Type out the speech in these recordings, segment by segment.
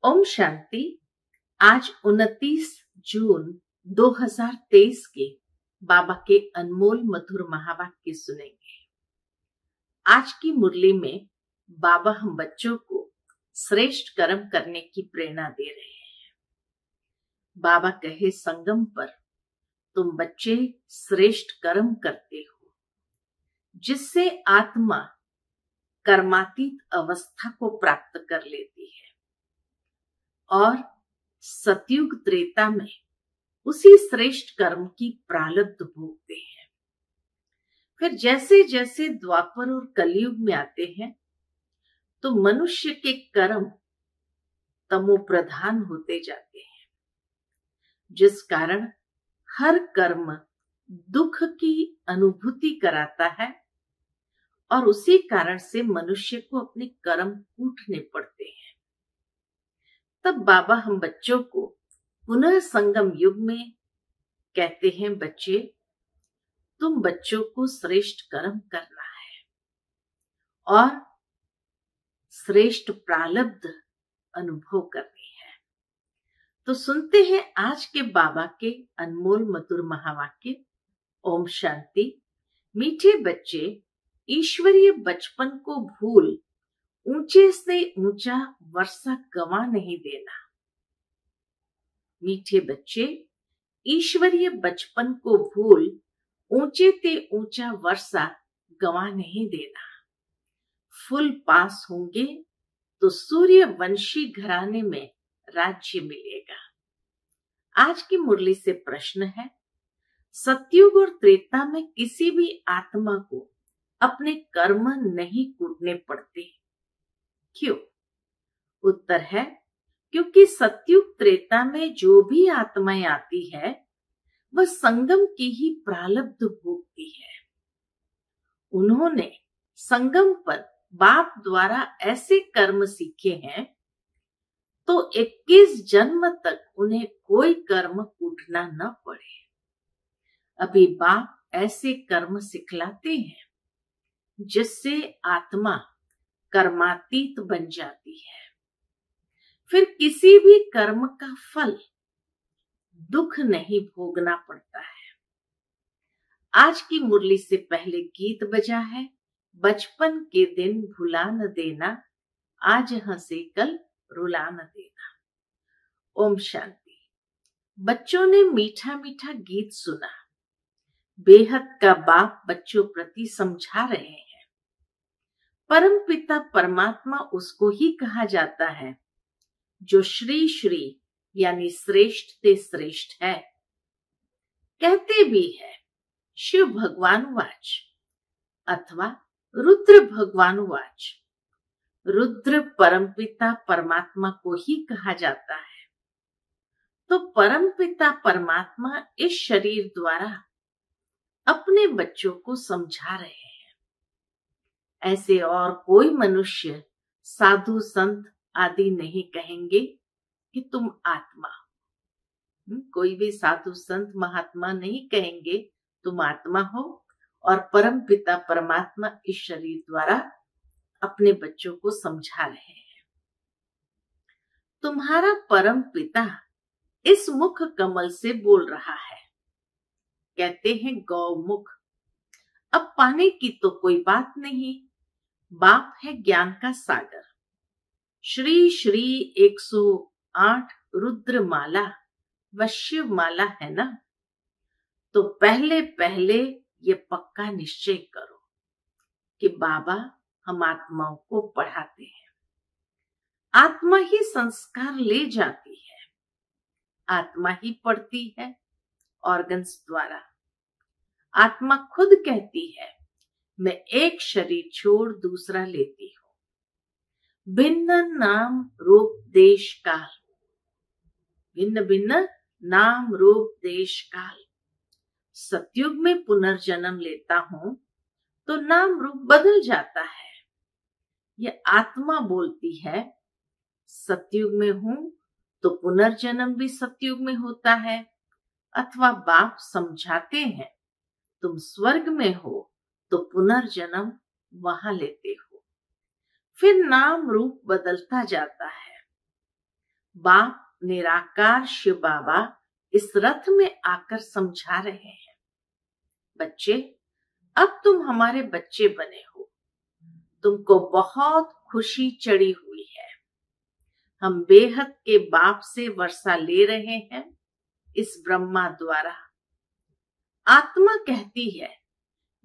ओम शांति। आज 29 जून 2023 के बाबा के अनमोल मधुर महावाक्य सुनेंगे। आज की मुरली में बाबा हम बच्चों को श्रेष्ठ कर्म करने की प्रेरणा दे रहे हैं। बाबा कहे, संगम पर तुम बच्चे श्रेष्ठ कर्म करते हो, जिससे आत्मा कर्मातीत अवस्था को प्राप्त कर लेती है और सतयुग त्रेता में उसी श्रेष्ठ कर्म की प्रारब्ध भोगते हैं। फिर जैसे जैसे द्वापर और कलयुग में आते हैं तो मनुष्य के कर्म तमो प्रधान होते जाते हैं, जिस कारण हर कर्म दुख की अनुभूति कराता है और उसी कारण से मनुष्य को अपने कर्म कूटने पड़ते हैं। तब बाबा हम बच्चों को पुनः संगम युग में कहते हैं, बच्चे तुम बच्चों को श्रेष्ठ कर्म करना है और श्रेष्ठ प्रारब्ध अनुभव करनी है। तो सुनते हैं आज के बाबा के अनमोल मधुर महावाक्य। ओम शांति। मीठे बच्चे, ईश्वरीय बचपन को भूल ऊंचे से ऊंचा वर्षा गंवा नहीं देना। मीठे बच्चे, ईश्वरीय बचपन को भूल ऊंचे से ऊंचा वर्षा गंवा नहीं देना। फुल पास होंगे तो सूर्यवंशी घराने में राज्य मिलेगा। आज की मुरली से प्रश्न है, सतयुग और त्रेता में किसी भी आत्मा को अपने कर्म नहीं कूटने पड़ते, क्यों? उत्तर है, क्योंकि सतयुग त्रेता में जो भी आत्माएं आती है वह संगम की ही प्रारब्ध भोगती है। उन्होंने संगम पर बाप द्वारा ऐसे कर्म सीखे हैं तो 21 जन्म तक उन्हें कोई कर्म कूटना न पड़े। अभी बाप ऐसे कर्म सिखलाते हैं जिससे आत्मा कर्मातीत बन जाती है। फिर किसी भी कर्म का फल दुख नहीं भोगना पड़ता है। आज की मुरली से पहले गीत बजा है, बचपन के दिन भुला न देना, आज हंसे कल रुला न देना। ओम शांति। बच्चों ने मीठा मीठा गीत सुना। बेहद का बाप बच्चों प्रति समझा रहे हैं। परम पिता परमात्मा उसको ही कहा जाता है जो श्री श्री यानी श्रेष्ठ ते श्रेष्ठ है। कहते भी है शिव भगवान वाच अथवा रुद्र भगवान वाच। रुद्र परम पिता परमात्मा को ही कहा जाता है। तो परम पिता परमात्मा इस शरीर द्वारा अपने बच्चों को समझा रहे हैं। ऐसे और कोई मनुष्य साधु संत आदि नहीं कहेंगे कि तुम आत्मा हो। कोई भी साधु संत महात्मा नहीं कहेंगे तुम आत्मा हो। और परम पिता परमात्मा इस शरीर द्वारा अपने बच्चों को समझा रहे हैं। तुम्हारा परम पिता इस मुख कमल से बोल रहा है। कहते हैं गौमुख। अब पाने की तो कोई बात नहीं, बाप है ज्ञान का सागर। श्री श्री 108 रुद्र माला व शिव माला है ना। तो पहले पहले ये पक्का निश्चय करो कि बाबा हम आत्माओं को पढ़ाते हैं। आत्मा ही संस्कार ले जाती है, आत्मा ही पढ़ती है ऑर्गन्स द्वारा। आत्मा खुद कहती है मैं एक शरीर छोड़ दूसरा लेती हूं। भिन्न नाम रूप देश काल, भिन्न भिन्न नाम रूप देश काल। सतयुग में पुनर्जन्म लेता हूं तो नाम रूप बदल जाता है। यह आत्मा बोलती है सतयुग में हूं तो पुनर्जन्म भी सतयुग में होता है। अथवा बाप समझाते हैं तुम स्वर्ग में हो तो पुनर्जन्म वहां लेते हो। फिर नाम रूप बदलता जाता है। बाप निराकार शिव बाबा इस रथ में आकर समझा रहे हैं, बच्चे अब तुम हमारे बच्चे बने हो, तुमको बहुत खुशी चढ़ी हुई है। हम बेहद के बाप से वर्षा ले रहे हैं इस ब्रह्मा द्वारा। आत्मा कहती है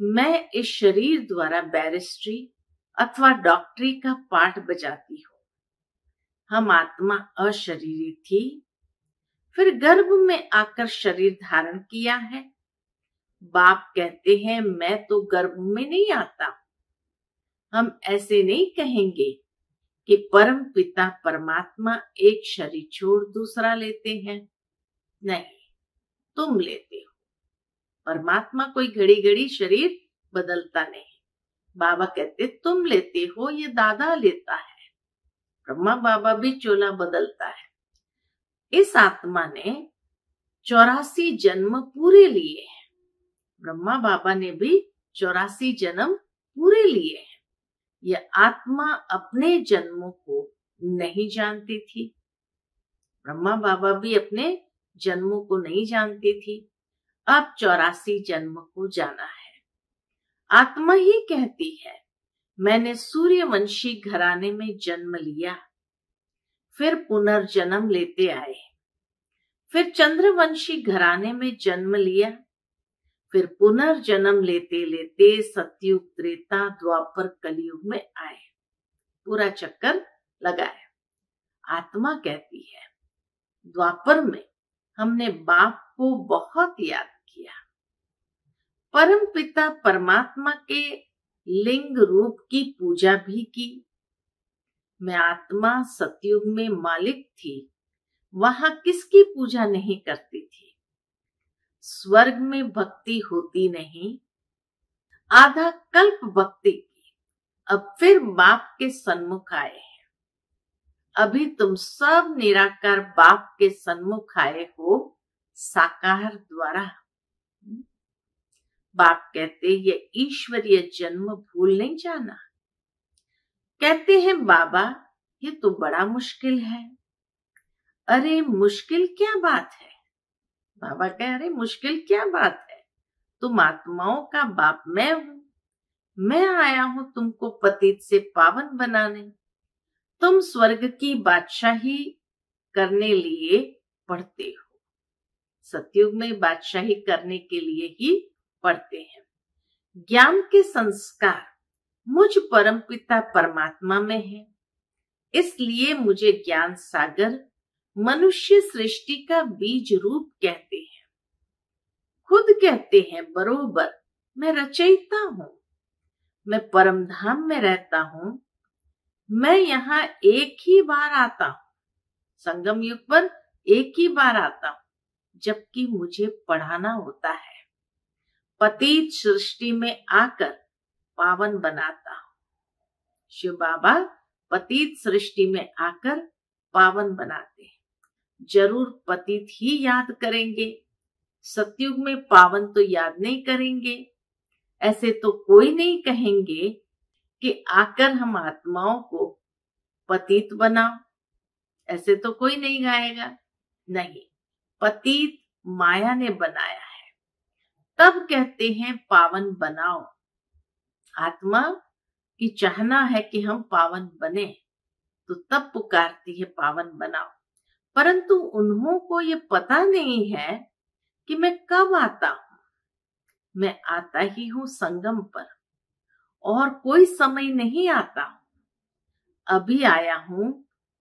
मैं इस शरीर द्वारा बैरिस्ट्री अथवा डॉक्टरी का पाठ बजाती हूँ। हम आत्मा अशरीरी थी, फिर गर्भ में आकर शरीर धारण किया है। बाप कहते हैं मैं तो गर्भ में नहीं आता। हम ऐसे नहीं कहेंगे कि परम पिता परमात्मा एक शरीर छोड़ दूसरा लेते हैं। नहीं, तुम लेते हो। परमात्मा कोई घड़ी घड़ी शरीर बदलता नहीं। बाबा कहते तुम लेते हो, ये दादा लेता है। ब्रह्मा बाबा भी चोला बदलता है। इस आत्मा ने 84 जन्म पूरे लिए हैं। ब्रह्मा बाबा ने भी 84 जन्म पूरे लिए हैं। यह आत्मा अपने जन्मों को नहीं जानती थी। ब्रह्मा बाबा भी अपने जन्मों को नहीं जानती थी। अब 84 जन्म को जाना है। आत्मा ही कहती है मैंने सूर्यवंशी घराने में जन्म लिया, फिर पुनर्जन्म लेते आए, फिर चंद्रवंशी घराने में जन्म लिया, फिर पुनर्जन्म लेते लेते सतयुग त्रेता द्वापर कलयुग में आए, पूरा चक्कर लगाया। आत्मा कहती है द्वापर में हमने बाप को बहुत याद किया, परम पिता परमात्मा के लिंग रूप की पूजा भी की। मैं आत्मा सतयुग में मालिक थी, वहां किसकी पूजा नहीं करती थी। स्वर्ग में भक्ति होती नहीं, आधा कल्प भक्ति की। अब फिर बाप के सन्मुख आए हैं। अभी तुम सब निराकार बाप के सन्मुख आए हो साकार द्वारा। बाप कहते ये ईश्वरीय जन्म भूल नहीं जाना। कहते हैं बाबा ये तो बड़ा मुश्किल है। अरे मुश्किल क्या बात है? बाबा कह रहे मुश्किल क्या बात है? तुम आत्माओं का बाप मैं हूं। मैं आया हूं तुमको पतित से पावन बनाने। तुम स्वर्ग की बादशाही करने लिए पढ़ते हो। सतयुग में बादशाही करने के लिए ही पढ़ते हैं। ज्ञान के संस्कार मुझ परमपिता परमात्मा में है, इसलिए मुझे ज्ञान सागर मनुष्य सृष्टि का बीज रूप कहते हैं। खुद कहते हैं बरोबर मैं रचयिता हूं, मैं परम धाम में रहता हूं। मैं यहाँ एक ही बार आता हूं, संगम युग पर एक ही बार आता हूं, जबकि मुझे पढ़ाना होता है। पतित सृष्टि में आकर पावन बनाता हूं। शिव बाबा पतित सृष्टि में आकर पावन बनाते हैं। जरूर पतित ही याद करेंगे, सतयुग में पावन तो याद नहीं करेंगे। ऐसे तो कोई नहीं कहेंगे कि आकर हम आत्माओं को पतित बनाओ, ऐसे तो कोई नहीं गाएगा। नहीं, पतित माया ने बनाया है, तब कहते हैं पावन बनाओ। आत्मा की चाहना है कि हम पावन बने, तो तब पुकारती है पावन बनाओ। परंतु उन्हों को ये पता नहीं है कि मैं कब आता हूं। मैं आता ही हूं संगम पर, और कोई समय नहीं आता हूं। अभी आया हूं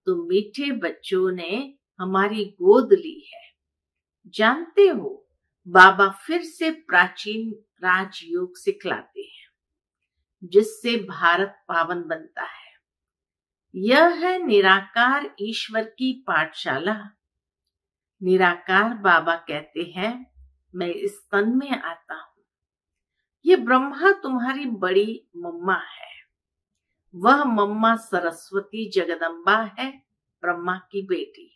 तो मीठे बच्चों ने हमारी गोद ली है। जानते हो बाबा फिर से प्राचीन राजयोग सिखलाते हैं, जिससे भारत पावन बनता है। यह है निराकार ईश्वर की पाठशाला। निराकार बाबा कहते हैं मैं इस तन में आता हूं। ये ब्रह्मा तुम्हारी बड़ी मम्मा है। वह मम्मा सरस्वती जगदम्बा है, ब्रह्मा की बेटी।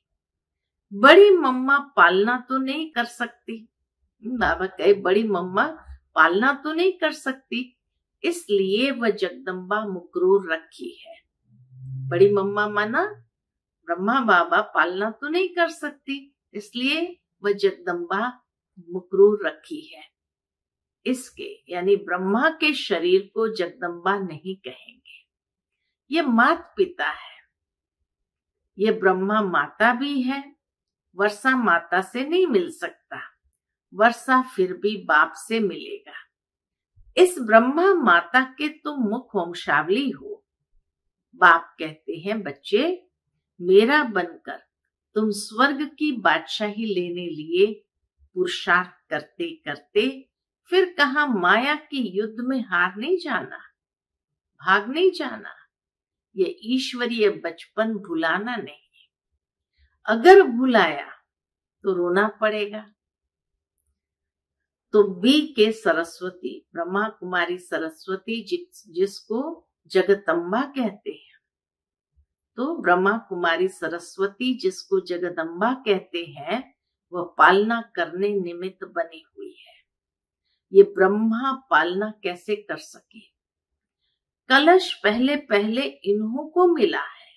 बड़ी मम्मा पालना तो नहीं कर सकती। बाबा कहे बड़ी मम्मा पालना तो नहीं कर सकती, इसलिए वह जगदम्बा मुकरूर रखी है। बड़ी मम्मा माना ब्रह्मा बाबा पालना तो नहीं कर सकती, इसलिए वह जगदम्बा मुकरूर रखी है। इसके यानी ब्रह्मा के शरीर को जगदम्बा नहीं कहेंगे। ये माता पिता है, ये ब्रह्मा माता भी है। वर्षा माता से नहीं मिल सकता, वर्षा फिर भी बाप से मिलेगा। इस ब्रह्मा माता के तुम मुख वंशावली हो। बाप कहते हैं, बच्चे मेरा बनकर तुम स्वर्ग की बादशाही लेने लिए पुरुषार्थ करते करते फिर कहा माया की युद्ध में हार नहीं जाना, भाग नहीं जाना। ये ईश्वरीय बचपन भुलाना नहीं। अगर भुलाया तो रोना पड़ेगा। तो बी के सरस्वती, ब्रह्मा कुमारी सरस्वती जिसको जगदम्बा कहते हैं, तो ब्रह्मा कुमारी सरस्वती जिसको जगदम्बा कहते हैं, वह पालना करने निमित्त बनी हुई है। ये ब्रह्मा पालना कैसे कर सके? कलश पहले पहले इन्हों को मिला है।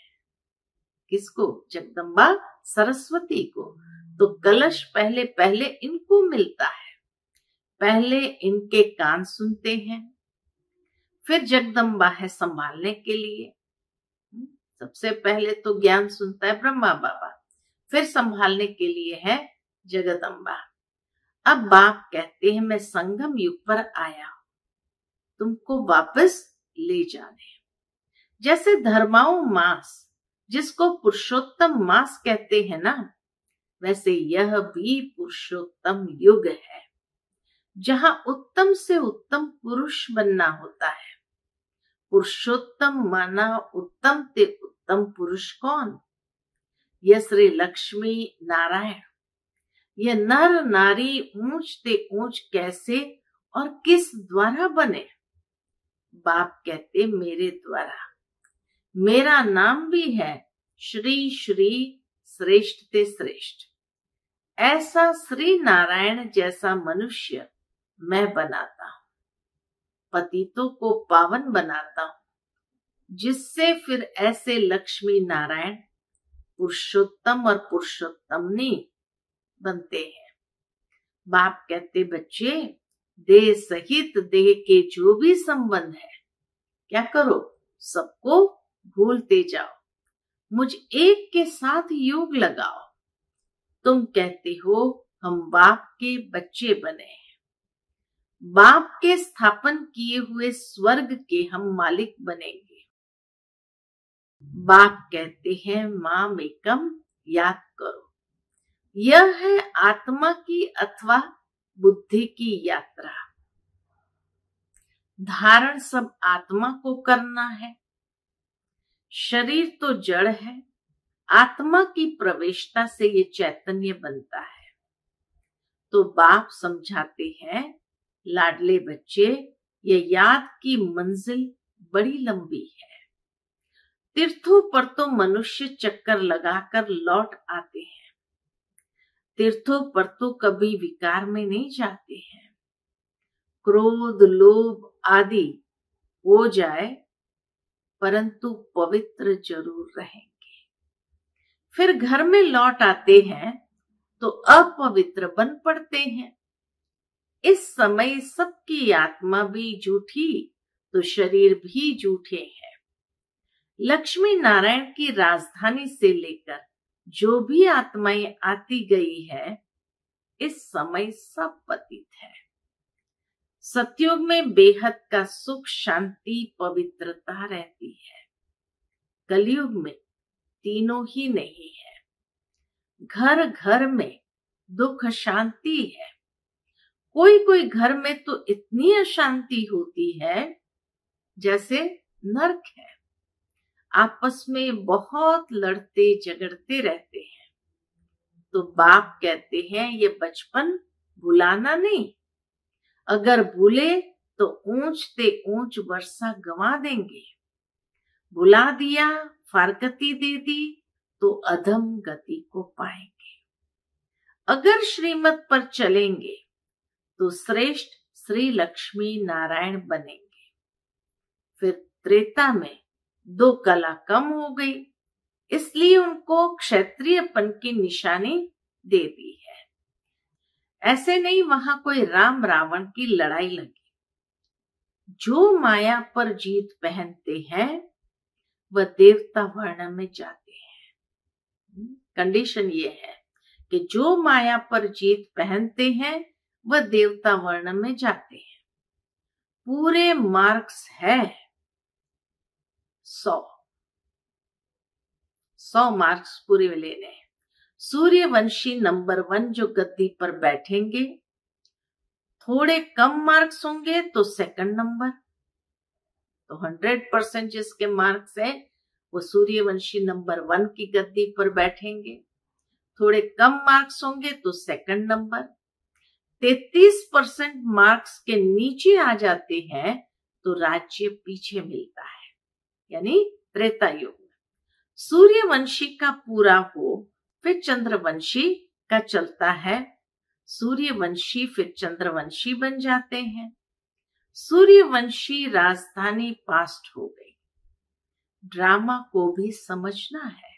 किसको? जगदम्बा सरस्वती को। तो कलश पहले पहले इनको मिलता है। पहले इनके कान सुनते हैं, फिर जगदम्बा है संभालने के लिए। सबसे पहले तो ज्ञान सुनता है ब्रह्मा बाबा, फिर संभालने के लिए है जगदम्बा। अब बाप कहते हैं, मैं संगम युग पर आया हूं तुमको वापस ले जाने। जैसे धर्माओं मास जिसको पुरुषोत्तम मास कहते हैं ना, वैसे यह भी पुरुषोत्तम युग है, जहां उत्तम से उत्तम पुरुष बनना होता है। पुरुषोत्तम माना उत्तम ते उत्तम पुरुष कौन? यह श्री लक्ष्मी नारायण। यह नर नारी ऊंच ते ऊंच कैसे और किस द्वारा बने? बाप कहते, मेरे द्वारा। मेरा नाम भी है श्री श्री श्रेष्ठ ते श्रेष्ठ। ऐसा श्री नारायण जैसा मनुष्य मैं बनाता हूं, पतितों को पावन बनाता हूं, जिससे फिर ऐसे लक्ष्मी नारायण पुरुषोत्तम और पुरुषोत्तमनी बनते हैं। बाप कहते, बच्चे देह सहित देह के जो भी संबंध है, क्या करो? सबको भूलते जाओ, मुझ एक के साथ योग लगाओ। तुम कहते हो हम बाप के बच्चे बने हैं, बाप के स्थापन किए हुए स्वर्ग के हम मालिक बनेंगे। बाप कहते हैं, माम एकम याद करो। यह है आत्मा की अथवा बुद्धि की यात्रा। धारण सब आत्मा को करना है। शरीर तो जड़ है, आत्मा की प्रवेशता से ये चैतन्य बनता है। तो बाप समझाते हैं, लाडले बच्चे, ये याद की मंजिल बड़ी लंबी है। तीर्थों पर तो मनुष्य चक्कर लगाकर लौट आते हैं, तीर्थों पर तो कभी विकार में नहीं जाते हैं। क्रोध लोभ आदि हो जाए परंतु पवित्र जरूर रहेंगे। फिर घर में लौट आते हैं तो अपवित्र बन पड़ते हैं। इस समय सबकी आत्मा भी झूठी तो शरीर भी झूठे हैं। लक्ष्मी नारायण की राजधानी से लेकर जो भी आत्माएं आती गई है, इस समय सब पतित है। सतयुग में बेहद का सुख शांति पवित्रता रहती है। कलयुग में तीनों ही नहीं है। घर घर में दुख शांति है। कोई कोई घर में तो इतनी अशांति होती है जैसे नरक है। आपस में बहुत लड़ते झगड़ते रहते हैं। तो बाप कहते हैं, ये बचपन भुलाना नहीं। अगर भूले तो ऊंच ते ऊंच वर्षा गंवा देंगे। भुला दिया, फारकती दे दी तो अधम गति को पाएंगे। अगर श्रीमत पर चलेंगे तो श्रेष्ठ श्री लक्ष्मी नारायण बनेंगे। फिर त्रेता में 2 कला कम हो गई, इसलिए उनको क्षत्रियपन की निशानी दे दी है। ऐसे नहीं वहां कोई राम रावण की लड़ाई लगी। जो माया पर जीत पहनते हैं वह देवता वर्ण में जाते हैं। कंडीशन ये है कि जो माया पर जीत पहनते हैं वह देवता वर्ण में जाते हैं। पूरे मार्क्स है 100 मार्क्स पूरे लेने हैं। सूर्यवंशी नंबर 1 जो गद्दी पर बैठेंगे, थोड़े कम मार्क्स होंगे तो सेकंड नंबर, तो 100% जिसके मार्क्स है वो सूर्यवंशी नंबर 1 की गद्दी पर बैठेंगे। थोड़े कम मार्क्स होंगे तो सेकंड नंबर। 33% मार्क्स के नीचे आ जाते हैं तो राज्य पीछे मिलता है, यानी त्रेता युग। सूर्यवंशी का पूरा हो फिर चंद्रवंशी का चलता है। सूर्यवंशी फिर चंद्रवंशी बन जाते हैं। सूर्यवंशी राजधानी पास्ट हो गई। ड्रामा को भी समझना है।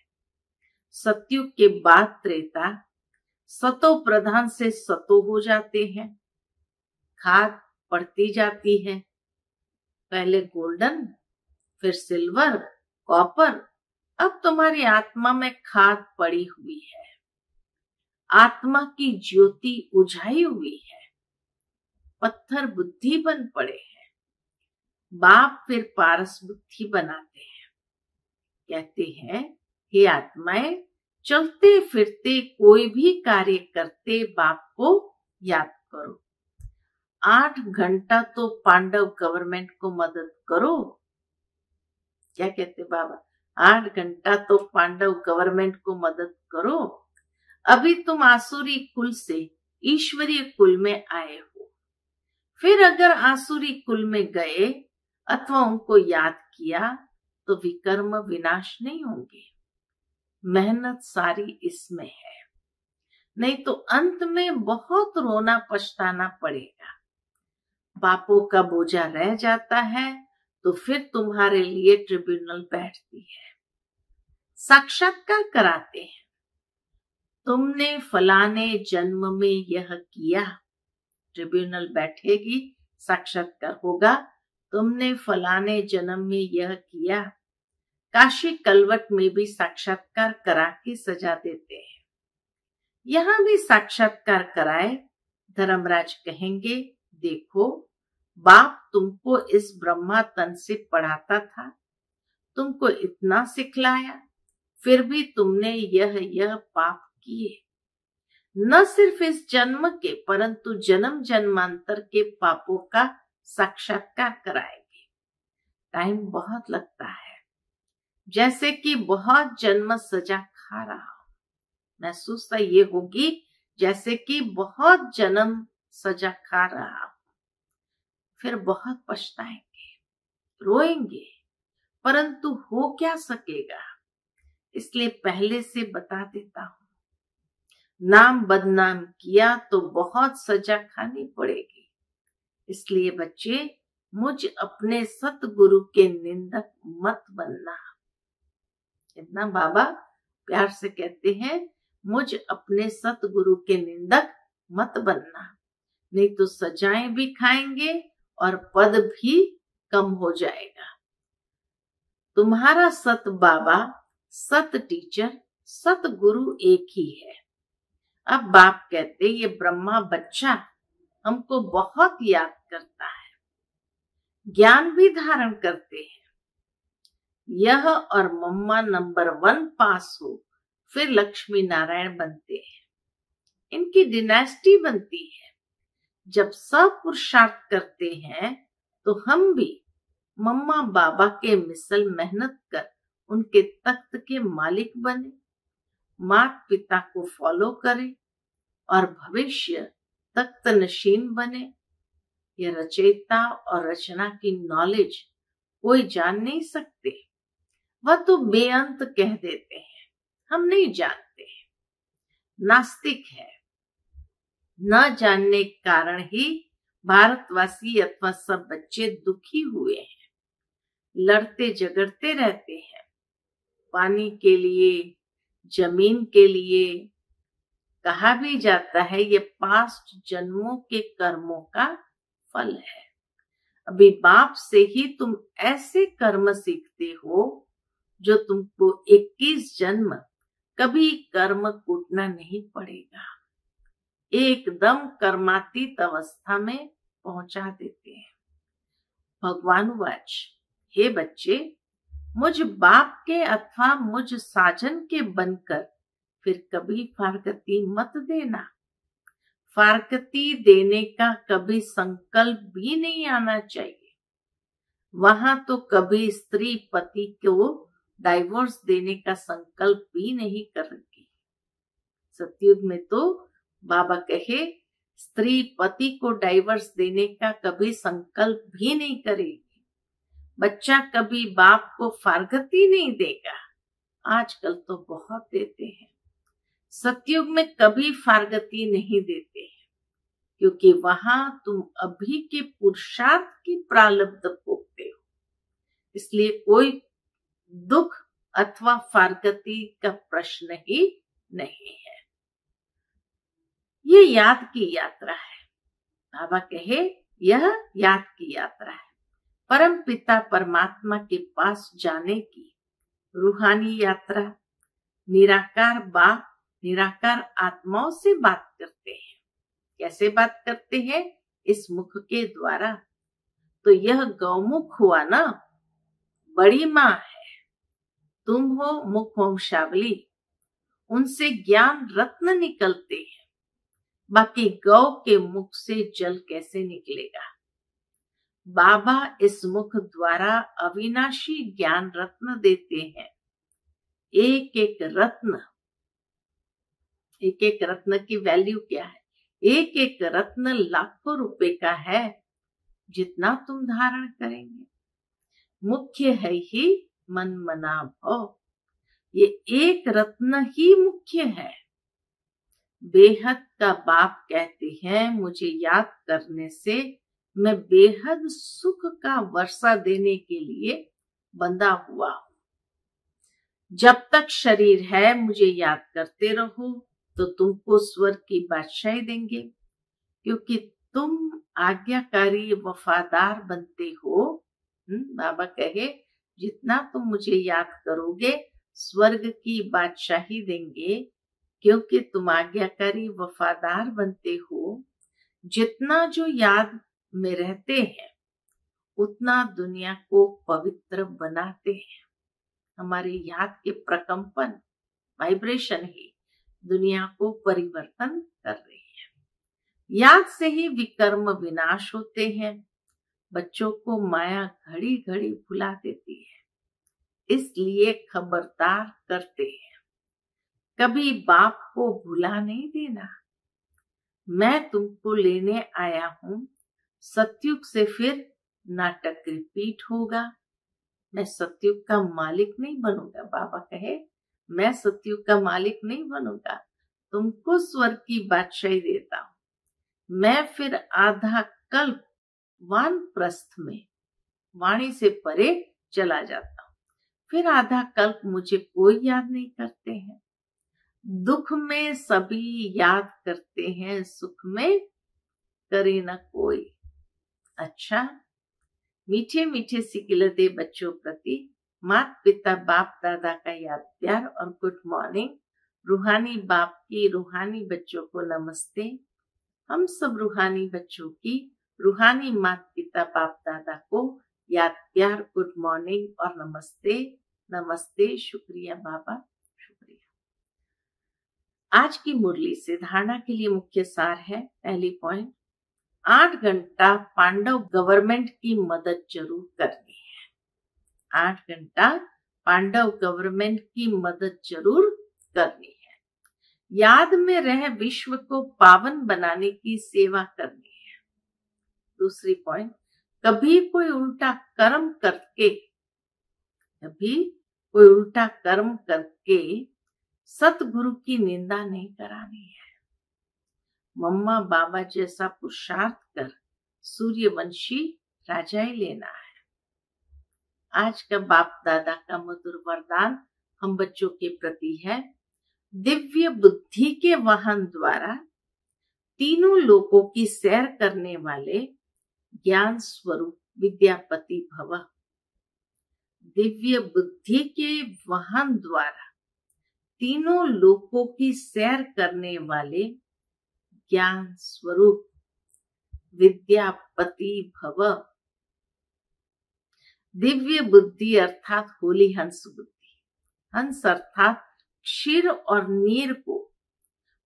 सतयुग के बाद त्रेता, सतो प्रधान से सतो हो जाते हैं। खाद पड़ती जाती है, पहले गोल्डन फिर सिल्वर, कॉपर। अब तुम्हारी आत्मा में खाद पड़ी हुई है, आत्मा की ज्योति उझाई हुई है, पत्थर बुद्धि बन पड़े हैं। बाप फिर पारस बुद्धि बनाते हैं। कहते हैं हे आत्माएं, चलते फिरते कोई भी कार्य करते बाप को याद करो। 8 घंटा तो पांडव गवर्नमेंट को मदद करो। क्या कहते बाबा? 8 घंटा तो पांडव गवर्नमेंट को मदद करो। अभी तुम आसुरी कुल से ईश्वरीय कुल में आए हो। फिर अगर आसुरी कुल में गए अथवा उनको याद किया तो विकर्म विनाश नहीं होंगे। मेहनत सारी इसमें है, नहीं तो अंत में बहुत रोना पछताना पड़ेगा। पापों का बोझा रह जाता है तो फिर तुम्हारे लिए ट्रिब्यूनल बैठती है, साक्षात्कार कराते हैं। तुमने फलाने जन्म में यह किया, ट्रिब्यूनल बैठेगी, साक्षात्कार होगा। तुमने फलाने जन्म में यह किया। काशी कलवट में भी साक्षात्कार करा के सजा देते हैं। यहां भी साक्षात्कार कराए। धर्मराज कहेंगे देखो बाप तुमको इस ब्रह्मा तन से पढ़ाता था, तुमको इतना सिखलाया, फिर भी तुमने यह पाप किए। न सिर्फ इस जन्म के परंतु जन्म जन्मांतर के पापों का साक्षात्कार कराएंगे। टाइम बहुत लगता है, जैसे कि बहुत जन्म सजा खा रहा हो। महसूसता ये होगी जैसे कि बहुत जन्म सजा खा रहा हो। फिर बहुत पछताएंगे, रोएंगे, परंतु हो क्या सकेगा। इसलिए पहले से बता देता हूं, नाम बदनाम किया तो बहुत सजा खानी पड़ेगी। इसलिए बच्चे मुझ अपने सतगुरु के निंदक मत बनना। इतना बाबा प्यार से कहते हैं, मुझ अपने सतगुरु के निंदक मत बनना, नहीं तो सजाएं भी खाएंगे और पद भी कम हो जाएगा। तुम्हारा सत बाबा, सत टीचर, सतगुरु एक ही है। अब बाप कहते ये ब्रह्मा बच्चा हमको बहुत याद करता है, ज्ञान भी धारण करते हैं। यह और मम्मा नंबर 1 पास हो फिर लक्ष्मी नारायण बनते हैं, इनकी डिनेस्टी बनती है। जब सब पुरुषार्थ करते हैं तो हम भी मम्मा बाबा के मिसल मेहनत कर उनके तख्त के मालिक बने, माता पिता को फॉलो करें और भविष्य तख्त नशीन बने। यह रचयिता और रचना की नॉलेज कोई जान नहीं सकते, वह तो बेअंत कह देते हैं, हम नहीं जानते। नास्तिक है, न जानने के कारण ही भारतवासी अथवा सब बच्चे दुखी हुए हैं, लड़ते झगड़ते रहते हैं। पानी के लिए, जमीन के लिए। कहा भी जाता है ये पास्ट जन्मों के कर्मों का फल है। अभी बाप से ही तुम ऐसे कर्म सीखते हो जो तुमको 21 जन्म कभी कर्म कूटना नहीं पड़ेगा। एकदम कर्मातीत अवस्था में पहुंचा देते हैं। भगवान वाच, हे बच्चे, मुझ बाप के अथवा मुझ साजन के बनकर फिर कभी फारकती मत देना। फारकती देने का कभी संकल्प भी नहीं आना चाहिए। वहां तो कभी स्त्री पति को डाइवोर्स देने का संकल्प भी नहीं करेगी। सतयुग में तो बाबा कहे स्त्री पति को डाइवोर्स देने का कभी संकल्प भी नहीं करेगी। बच्चा कभी बाप को फारकती नहीं देगा। आजकल तो बहुत देते हैं। सतयुग में कभी फारगती नहीं देते हैं, क्योंकि वहां तुम अभी के पुरुषार्थ की प्रारब्ध भोगते हो। इसलिए कोई दुख अथवा फारगती का प्रश्न ही नहीं है। ये याद की यात्रा है। बाबा कहे यह याद की यात्रा है, परम पिता परमात्मा के पास जाने की रूहानी यात्रा। निराकार बाप निराकार आत्माओं से बात करते हैं। कैसे बात करते हैं? इस मुख के द्वारा। तो यह गौमुख हुआ ना, बड़ी माँ है। तुम हो मुख वंशावली। उनसे ज्ञान रत्न निकलते हैं। बाकी गौ के मुख से जल कैसे निकलेगा? बाबा इस मुख द्वारा अविनाशी ज्ञान रत्न देते हैं। एक एक रत्न की वैल्यू क्या है? एक एक रत्न लाखों रुपए का है, जितना तुम धारण करेंगे। मुख्य है ही मन मना भव। ये एक रत्न ही मुख्य है। बेहद का बाप कहते हैं मुझे याद करने से मैं बेहद सुख का वर्षा देने के लिए बंधा हुआ हूं। जब तक शरीर है मुझे याद करते रहो तो तुमको स्वर्ग की बादशाही देंगे, क्योंकि तुम आज्ञाकारी वफादार बनते हो। बाबा कहे जितना तुम मुझे याद करोगे स्वर्ग की बादशाही देंगे, क्योंकि तुम आज्ञाकारी वफादार बनते हो। जितना जो याद में रहते हैं उतना दुनिया को पवित्र बनाते हैं। हमारे याद के प्रकंपन वाइब्रेशन ही दुनिया को परिवर्तन कर रही है। याद से ही विकर्म विनाश होते हैं। बच्चों को माया घड़ी घड़ी भुला देती है, इसलिए खबरदार करते हैं कभी बाप को भुला नहीं देना। मैं तुमको लेने आया हूं। सतयुग से फिर नाटक रिपीट होगा। मैं सतयुग का मालिक नहीं बनूंगा। बाबा कहे मैं सतयुग का मालिक नहीं बनूंगा, तुमको स्वर्ग की बादशाही देता हूं। मैं फिर आधा कल्प वानप्रस्थ में वाणी से परे चला जाता हूं। फिर आधा कल्प मुझे कोई याद नहीं करते हैं। दुख में सभी याद करते हैं, सुख में करे न कोई। अच्छा, मीठे मीठे सिकिल दे बच्चों प्रति माता पिता बाप दादा का याद प्यार और गुड मॉर्निंग। रूहानी बाप की रूहानी बच्चों को नमस्ते। हम सब रूहानी बच्चों की रूहानी माता पिता बाप दादा को याद प्यार गुड मॉर्निंग और नमस्ते। नमस्ते, शुक्रिया बाबा, शुक्रिया। आज की मुरली से धारणा के लिए मुख्य सार है। पहली पॉइंट, 8 घंटा पांडव गवर्नमेंट की मदद जरूर करनी है। 8 घंटा पांडव गवर्नमेंट की मदद जरूर करनी है। याद में रह विश्व को पावन बनाने की सेवा करनी है। दूसरी पॉइंट, कभी कोई उल्टा कर्म करके सतगुरु की निंदा नहीं करानी है। मम्मा बाबा जैसा पुरुषार्थ कर सूर्यवंशी राजा ही लेना है। आज का बाप दादा का मधुर वरदान हम बच्चों के प्रति है। दिव्य बुद्धि के वाहन द्वारा तीनों लोकों की सैर करने वाले ज्ञान स्वरूप विद्यापति भव। दिव्य बुद्धि के वाहन द्वारा तीनों लोकों की सैर करने वाले ज्ञान स्वरूप विद्यापति भव। दिव्य बुद्धि अर्थात होली हंस बुद्धि। हंस अर्थात क्षीर और नीर को,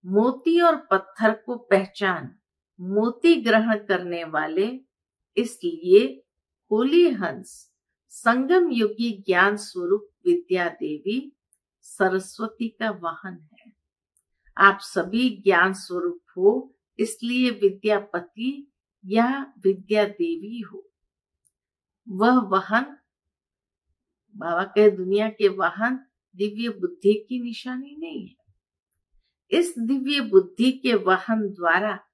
मोती और पत्थर को पहचान मोती ग्रहण करने वाले, इसलिए होली हंस संगम युगी ज्ञान स्वरूप विद्या देवी सरस्वती का वाहन है। आप सभी ज्ञान स्वरूप हो, इसलिए विद्यापति या विद्या देवी हो। वह वाहन, बाबा के दुनिया के वाहन दिव्य बुद्धि की निशानी नहीं है। इस दिव्य बुद्धि के वाहन द्वारा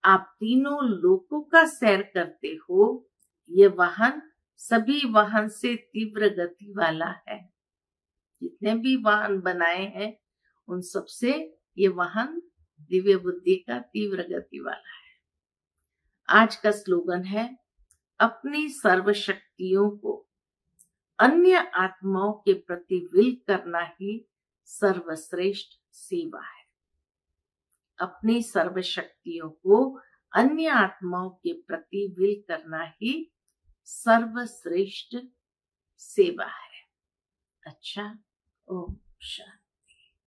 आप तीनों लोकों का सैर करते हो। ये वाहन सभी वाहन से तीव्र गति वाला है। जितने भी वाहन बनाए हैं उन सब से ये वाहन दिव्य बुद्धि का तीव्र गति वाला है। आज का स्लोगन है, अपनी सर्व शक्तियों को अन्य आत्माओं के प्रति विल करना ही सर्वश्रेष्ठ सेवा है। अपनी सर्व शक्तियों को अन्य आत्माओं के प्रति विल करना ही सर्वश्रेष्ठ सेवा है। अच्छा, ओम शांति।